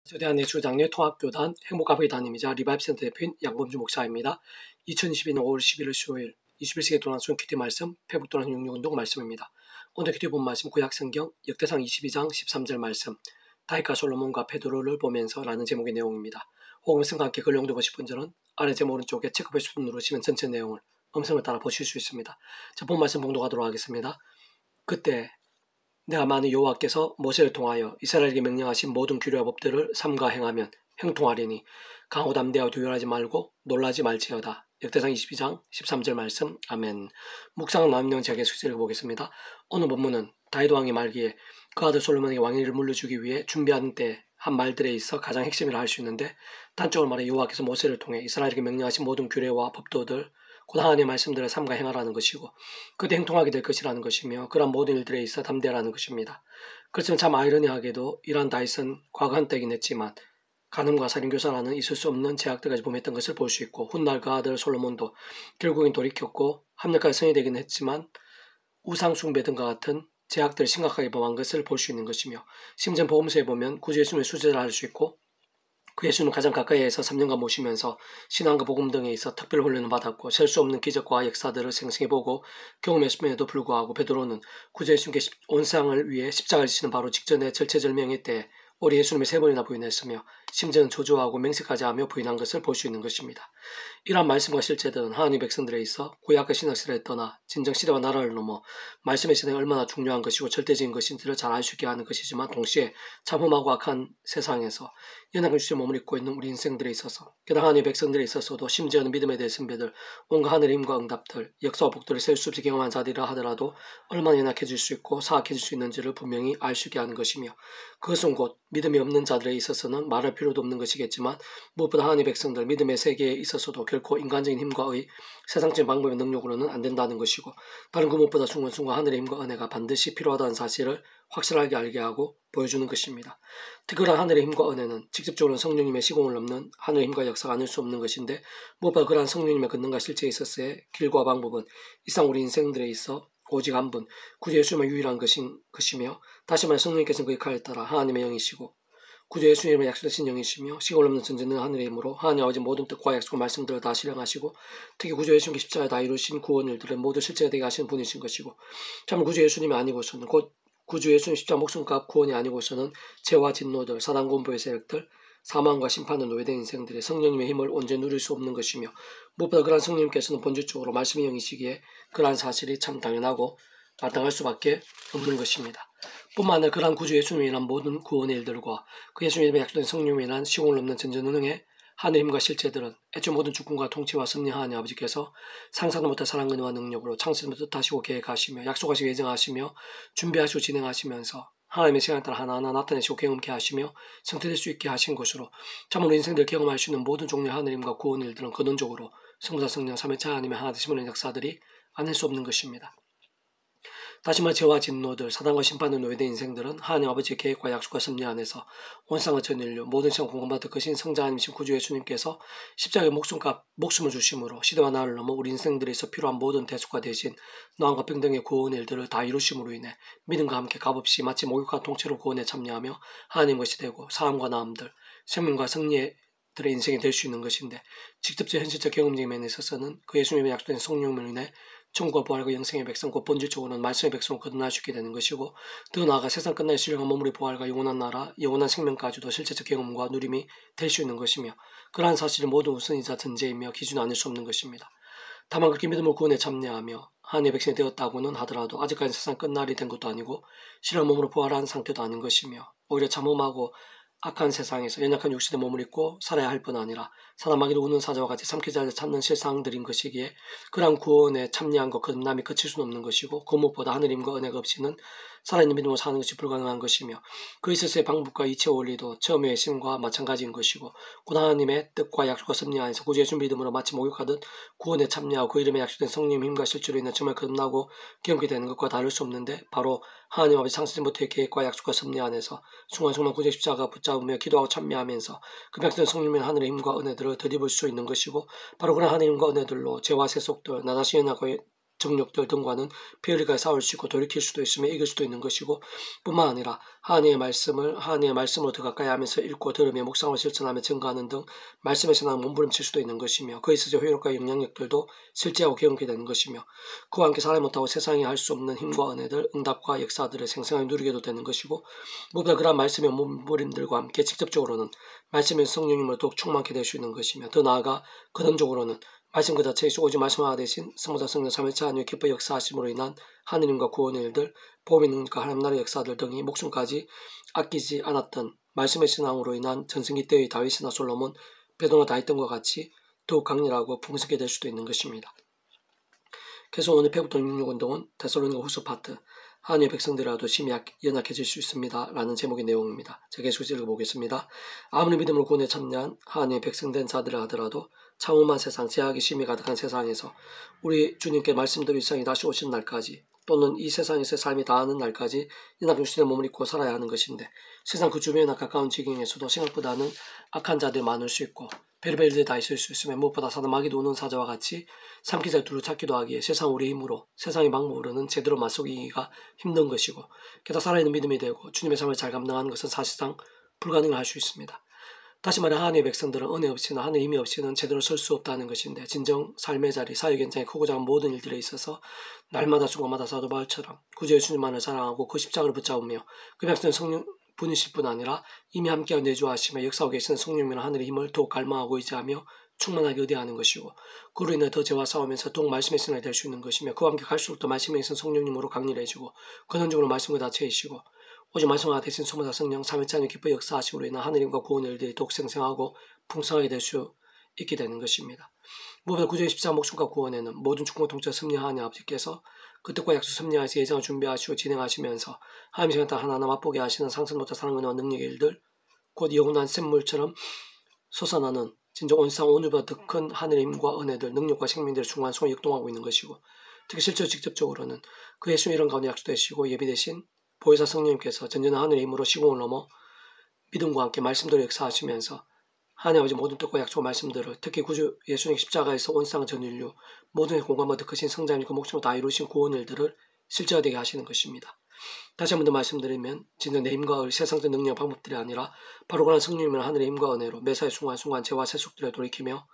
대한예수 장례 통합교단 행복가족의 담임이자 리바이브센터 대표인 양범주 목사입니다. 2022년 5월 11일 수요일 21세기 도난순 큐티 말씀 페북도난 66운동 말씀입니다. 오늘 큐티 본 말씀 구약성경 역대상 22장 13절 말씀 다윗과 솔로몬과 베드로를 보면서 라는 제목의 내용입니다. 혹은 음성과 함께 글 용도고 싶은 분들은 아래 제목 오른쪽에 체크표 버튼 누르시면 전체 내용을 음성을 따라 보실 수 있습니다. 자, 본 말씀 봉독하도록 하겠습니다. 그때 내가 만일 여호와께서 모세를 통하여 이스라엘에게 명령하신 모든 규례와 법들을 삼가 행하면 형통하리니 강하고 담대하고 두려워하지 말고 놀라지 말지어다. 역대상 22장 13절 말씀. 아멘. 묵상은 나누는 제가 계속 읽어보겠습니다. 오늘 본문은 다윗 왕이 말기에 그 아들 솔로몬에게 왕위를 물려주기 위해 준비하는 때 한 말들에 있어 가장 핵심이라 할 수 있는데, 단적으로 말해 여호와께서 모세를 통해 이스라엘에게 명령하신 모든 규례와 법도들 곧 하나님의 말씀들을 삼가 행하라는 것이고 그때 행통하게 될 것이라는 것이며 그런 모든 일들에 있어 담대하라는 것입니다. 그렇지만 참 아이러니하게도 이러한 다윗은 과거 한때이긴 했지만 간음과 살인교사라는 있을 수 없는 제약들까지 범했던 것을 볼 수 있고, 훗날 그 아들 솔로몬도 결국엔 돌이켰고 합력까지 성이 되긴 했지만 우상숭배 등과 같은 제약들을 심각하게 범한 것을 볼 수 있는 것이며, 심지어 복음서에 보면 구주 예수님의 수제자를 알 수 있고 그 예수는 가장 가까이에서 3년간 모시면서 신앙과 복음 등에 있어 특별 훈련을 받았고 셀 수 없는 기적과 역사들을 생생해보고 경험했음에도 불구하고 베드로는 구주 예수님께 온 세상을 위해 십자가를 지시는 바로 직전에 절체절명의 때에 우리 예수님을 3번이나 부인했으며 심지어는 조조하고 맹세까지 하며 부인한 것을 볼 수 있는 것입니다. 이러한 말씀과 실제들은 하나님 백성들에 있어 구약과 신약시대를 떠나 진정 시대와 나라를 넘어 말씀의 시대가 얼마나 중요한 것이고 절대적인 것인지를 잘 알 수 있게 하는 것이지만, 동시에 참험하고 악한 세상에서 연약한 주제 몸을 입고 있는 우리 인생들에 있어서, 게다가 하나님의 백성들에 있어서도 심지어는 믿음에 대해 선배들, 온갖 하늘의 힘과 응답들, 역사와 복들을 셀 수 없이 경험한 자들이라 하더라도 얼마나 연약해질 수 있고 사악해질 수 있는지를 분명히 알 수 있게 하는 것이며, 그것은 곧 믿음이 없는 자들에 있어서는 말할 필요도 없는 것이겠지만 무엇보다 하나님의 백성들, 믿음의 세계에 있어서도 결코 인간적인 힘과 의, 세상적인 방법의 능력으로는 안 된다는 것이고, 다른 그 무엇보다 순간순간 하늘의 힘과 은혜가 반드시 필요하다는 사실을 확실하게 알게 하고 보여주는 것입니다. 특별한 하늘의 힘과 은혜는 직접적으로 성령님의 시공을 넘는 하늘의 힘과 역사가 아닐 수 없는 것인데, 무엇보다 그러한 성령님의 권능과 실체에 있어서의 길과 방법은 이상 우리 인생들에 있어 오직 한 분, 구주 예수님만 유일한 것이며, 다시 말해 성령님께서는 그 역할에 따라 하나님의 영이시고 구주 예수님의 약속하신 영이시며 시골 없는 전쟁은 하늘의 힘으로 하나님 아버지 모든 뜻과 약속과 말씀들을 다 실행하시고, 특히 구주 예수님께 십자가에 다 이루신 구원 일들을 모두 실제가 되게 하시는 분이신 것이고, 참 구주 예수님이 아니고서는, 곧 구주 예수님 십자가 목숨값 구원이 아니고서는 죄와 진노들, 사단 공부의 세력들, 사망과 심판을 노예된 인생들의 성령님의 힘을 온전히 누릴 수 없는 것이며, 무엇보다 그러한 성령님께서는 본질적으로 말씀의 영이시기에 그러한 사실이 참 당연하고 마땅할 수밖에 없는 것입니다. 뿐만 아니라 그러한 구주 예수님이 일한 모든 구원의 일들과 그 예수님의 약속된 성령이 일한 시공을 넘는 전전능력의 하늘의 힘과 실체들은 애초 모든 주권과 통치와 섭리하나님 아버지께서 상상도 못할 사랑과 은혜와 능력으로 창세부터 뜻하시고 계획하시며 약속하시고 예정하시며 준비하시고 진행하시면서 하나님의 시간에 따라 하나하나 나타내시고 경험케 하시며 성취될 수 있게 하신 것으로, 참으로 인생들 경험할 수 있는 모든 종류의 하늘의 힘과 구원 일들은 근원적으로 성자 성령 삼위일체 하나님의 하나 되심의 역사들이 아닐 수 없는 것입니다. 다시 말해 죄와 진노들, 사단과 심판을 노예된 인생들은 하나님 아버지의 계획과 약속과 섭리 안에서 온 세상의 전 인류, 모든 시간 공감받을 것인 성자 하나님이신 구주 예수님께서 십자가에 목숨을 주심으로 시대와 나라를 넘어 우리 인생들에 있어 필요한 모든 대속과 대신 노함과 평등의 구원의 일들을 다 이루심으로 인해 믿음과 함께 값없이 마치 목욕과 통째로 구원에 참여하며 하나님 것이 되고 사람과 나음들, 생명과 승리의 들의 인생이 될 수 있는 것인데, 직접적 현실적 경험적인 면에 있어서는 그 예수님의 약속된 성령으로 인해 천국과 부활과 영생의 백성, 곧 본질적으로는 말씀의 백성을 거듭날 수 있게 되는 것이고, 더 나아가 세상 끝날 신령한 몸으로의 부활과 영원한 나라, 영원한 생명까지도 실제적 경험과 누림이 될 수 있는 것이며, 그러한 사실이 모두 우선이자 전제이며 기준이 아닐 수 없는 것입니다. 다만 그렇게 믿음을 구원에 참여하며 하나님의 백성이 되었다고는 하더라도 아직까지 세상 끝날이 된 것도 아니고 신령한 몸으로 부활한 상태도 아닌 것이며, 오히려 참험하고 악한 세상에서 연약한 육신의 몸을 입고 살아야 할 뿐 아니라 사람마귀도 우는 사자와 같이 삼키자 찾는 실상들인 것이기에 그러한 구원에 참여한 것 거듭남이 그칠 수는 없는 것이고, 그 무엇보다 하늘의 힘과 은혜가 없이는 살아있는 믿음으로 사는 것이 불가능한 것이며, 그 있어서의 방법과 이체 원리도 처음의 외심과 마찬가지인 것이고, 곧 하나님의 뜻과 약속과 섭리 안에서 구주 예수 믿음으로 마치 목욕하듯 구원에 참여하고 그 이름에 약속된 성령의 힘과 실제로 인해 정말 거듭나고 경험이 되는 것과 다를 수 없는데, 바로 하나님 아버지 창세전부터의 계획과 약속과 섭리 안에서 순간순간 구주 십자가 붙잡으며 기도하고 참여하면서 그 백성의 성령의 하늘의 힘과 은혜들을 덧입을 수 있는 것이고, 바로 그런 하나님의 힘과 은혜들로 죄와 세속들, 나다시 연약하고 정력들 등과는 비열하게 싸울 수 있고 돌이킬 수도 있으며 이길 수도 있는 것이고, 뿐만 아니라 하나님의 말씀으로 더 가까이 하면서 읽고 들으며 묵상을 실천하며 증거하는 등 말씀에서 나는 몸부림칠 수도 있는 것이며, 그에 있어서 효력과 영향력들도 실제하고 경험하게 되는 것이며, 그와 함께 사람 못하고 세상이 할 수 없는 힘과 은혜들, 응답과 역사들을 생생하게 누리게도 되는 것이고, 무엇보다 그러한 말씀의 몸부림들과 함께 직접적으로는 말씀의 성령님으로 더욱 충만하게 될 수 있는 것이며, 더 나아가 근원적으로는 말씀 그 자체이시고 오직 말씀하나 되신 성모자 성령 삼위일체 하나님의 기뻐 역사하심으로 인한 하느님과 구원의 일들, 복음의 능력과 하나님 나라의 역사들 등이 목숨까지 아끼지 않았던 말씀의 신앙으로 인한 전승기 때의 다윗이나 솔로몬, 베드로나 다했던 것 같이 더욱 강렬하고 풍성하게 될 수도 있는 것입니다. 그래서 오늘 페북돈 66운동은 데살로니가 후서 파트 하나님의 백성들이라도 심히 연약해질 수 있습니다 라는 제목의 내용입니다. 제가 계속 읽어보겠습니다. 아무리 믿음으로 구원에 참여한 하나님의 백성된 자들을 하더라도 참음한 세상, 제약이 심히 가득한 세상에서 우리 주님께 말씀드린 세상이 다시 오시는 날까지, 또는 이 세상에서 삶이 다하는 날까지 연합중심의 몸을 입고 살아야 하는 것인데, 세상 그 주변이나 가까운 지경에서도 생각보다는 악한 자들이 많을 수 있고 별의별 일들이 다 있을 수 있으며, 무엇보다 사단 마귀도 오는 사자와 같이 삼키자를 두루찾기도 하기에 세상 우리의 힘으로, 세상의 방법으로는 제대로 맞서기가 힘든 것이고, 게다가 살아있는 믿음이 되고 주님의 삶을 잘 감당하는 것은 사실상 불가능을 할 수 있습니다. 다시 말해 하나님의 백성들은 은혜 없이나 하늘 힘이 없이는 제대로 설 수 없다는 것인데, 진정 삶의 자리, 사역 현장에 크고 작은 모든 일들에 있어서 날마다 순간마다 사도 바울처럼 구주 예수님만을 사랑하고 그 십자가를 붙잡으며 그 백성은 성령 분이실 뿐 아니라 이미 함께하여 내주하시며 역사하고 계시는 성령이나 하늘의 힘을 더욱 갈망하고 의지하며 충만하게 의대하는 것이고, 그로 인해 더 죄와 싸우면서 더욱 말씀의 신앙이 될 수 있는 것이며, 그와 함께 갈수록 더 말씀에 있는 성령님으로 강렬해지고 근원적으로 말씀과 자체이시고 오직 말씀과 대신 소모자 성령 삼위일체 하나님 기뻐 역사하시므로 인한 하느님과 구원의 일들이 더욱 생생하고 풍성하게 될 수 있게 되는 것입니다. 무엇보다 구주의 십자가 목숨과 구원에는 모든 축복 통째 섭리하나님 아버지께서 그 뜻과 약속 섭리하여서 예정을 준비하시고 진행하시면서 하나님 시간 딱 하나하나 맛보게 하시는 상승로자 사랑 은혜와 능력의 일들, 곧 영원한 샘물처럼 솟아나는 진정 온 세상 오늘보다 더 큰 하늘의 힘과 은혜들, 능력과 생명들을 중간중간 역동하고 있는 것이고, 특히 실제로 직접적으로는 그 예수의 이런 가운데 약속되시고 예비되신 보혜사 성령님께서 전전한 하늘의 힘으로 시공을 넘어 믿음과 함께 말씀대로 역사하시면서 하나님 아버지 모든 뜻과 약속과 말씀들을, 특히 구주 예수님 십자가에서 온 세상 전 인류 모든 공간과 더 크신 성장님 그 목숨을 다 이루신 구원 일들을 실제화되게 하시는 것입니다. 다시 한 번 더 말씀드리면, 진정 내 힘과 세상적 능력 방법들이 아니라 바로 그런 성령님이나 하늘의 힘과 은혜로 매사의 순간순간 죄와 세속들을 돌이키며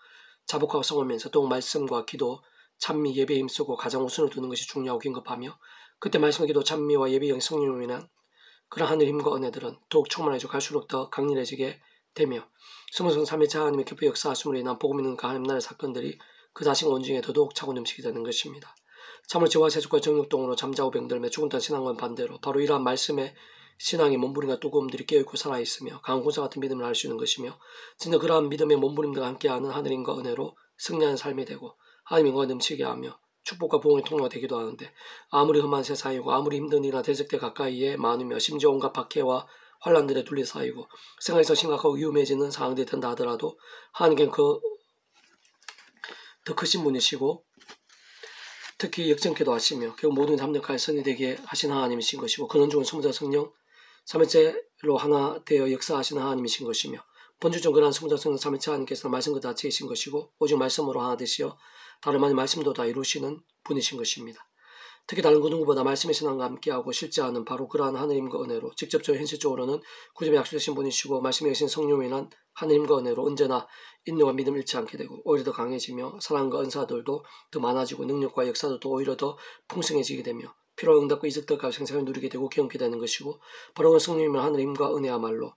자복하고 성하면서 더욱 말씀과 기도, 찬미, 예배에 힘쓰고 가장 우선을 두는 것이 중요하고 긴급하며, 그때 말씀과 기도, 찬미와 예배, 영, 성령으로 인한 그런 하늘의 힘과 은혜들은 더욱 충만해지고 갈수록 더 강렬해지게 되며, 스무성 삼위일체 하나님의 기뻐 역사하심으로 인한 복음 있는 그 하나님 나라의 사건들이 그 자신 원중에 더더욱 차고 넘치게 되는 것입니다. 참으로 죄와 세속과 정욕동으로 잠자고 병들며 죽은 듯한 신앙과는 반대로 바로 이러한 말씀의 신앙의 몸부림과 뜨거움들이 깨어있고 살아있으며 강한 군사 같은 믿음을 할 수 있는 것이며, 진짜 그러한 믿음의 몸부림들과 함께하는 하늘임과 은혜로 승리하는 삶이 되고 하나님의 영광을 넘치게 하며 축복과 보응의 통로가 되기도 하는데, 아무리 험한 세상이고 아무리 힘든 일이나 대적대 가까이에 많으며 심지어 온갖 박해와 환란들에 둘러싸이고 생활에서 심각하고 위험해지는 상황들이 된다 하더라도 하나님께는 더 크신 분이시고 특히 역정케도 하시며 결국 모든 합력하여 선이 되게 하신 하나님이신 것이고, 근원적인 소모자 성령 삼위일체로 하나 되어 역사하시는 하나님이신 것이며, 본질적으로 그러한 소모자 성령 삼위일체 하나님께서는 말씀 그 자체이신 것이고 오직 말씀으로 하나 되시어 다른 많은 말씀도 다 이루시는 분이신 것입니다. 특히 다른 그 누구보다 말씀의 신앙과 함께하고 실제하는 바로 그러한 하느님과 은혜로 직접적으로 현실적으로는 구주의 약속되신 분이시고 말씀에 계신 성령으로 인한 하느님과 은혜로 언제나 인내와 믿음을 잃지 않게 되고 오히려 더 강해지며 사랑과 은사들도 더 많아지고 능력과 역사도 오히려 더 풍성해지게 되며 필요한 응답과 이적들까지 생생하게 누리게 되고 경험하게 되는 것이고, 바로 그 성령님의 하느님과 은혜야말로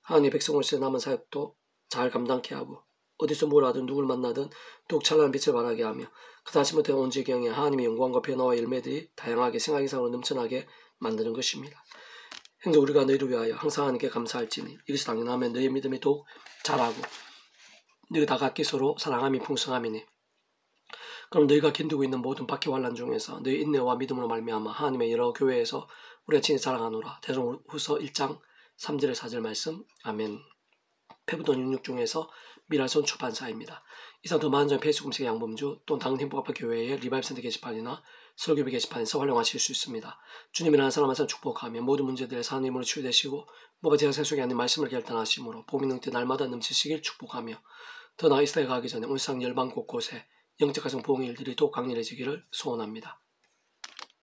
하나님의 백성으로서의 남은 사역도 잘 감당케 하고 어디서 뭘 하든 누굴 만나든 더욱 찬란한 빛을 발하게 하며 그 다시부터 온 지경에 하나님의 영광과 변화와 열매들이 다양하게 생각 이상으로 넘쳐나게 만드는 것입니다. 형제, 우리가 너희를 위하여 항상 하나님께 감사할지니 이것이 당연하면 너희의 믿음이 더욱 자라고 너희 다 각기 서로 사랑함이 풍성함이니, 그럼 너희가 견디고 있는 모든 박해 환난 중에서 너희 인내와 믿음으로 말미암아 하나님의 여러 교회에서 우리가 친히 자랑하노라. 데살로니가후서 1장 3절의 4절 말씀. 아멘. 페북돈 66 중에서 미랄손 출판사입니다. 이상 더 많은 점 페이스북 검색 양범주 또는 당근 행복아빠 교회의 리바이브센터 게시판이나 설교비 게시판에서 활용하실 수 있습니다. 주님이라는 사람 한 사람 축복하며 모든 문제들에서 하나님으로 치유되시고 뭐가 제가 세속에 아닌 말씀을 결단하심으로 복음 능태 날마다 넘치시길 축복하며 더 나아 이 시대에 가기 전에 온 세상 열방 곳곳에 영적 가정 보응의 일들이 더욱 강렬해지기를 소원합니다.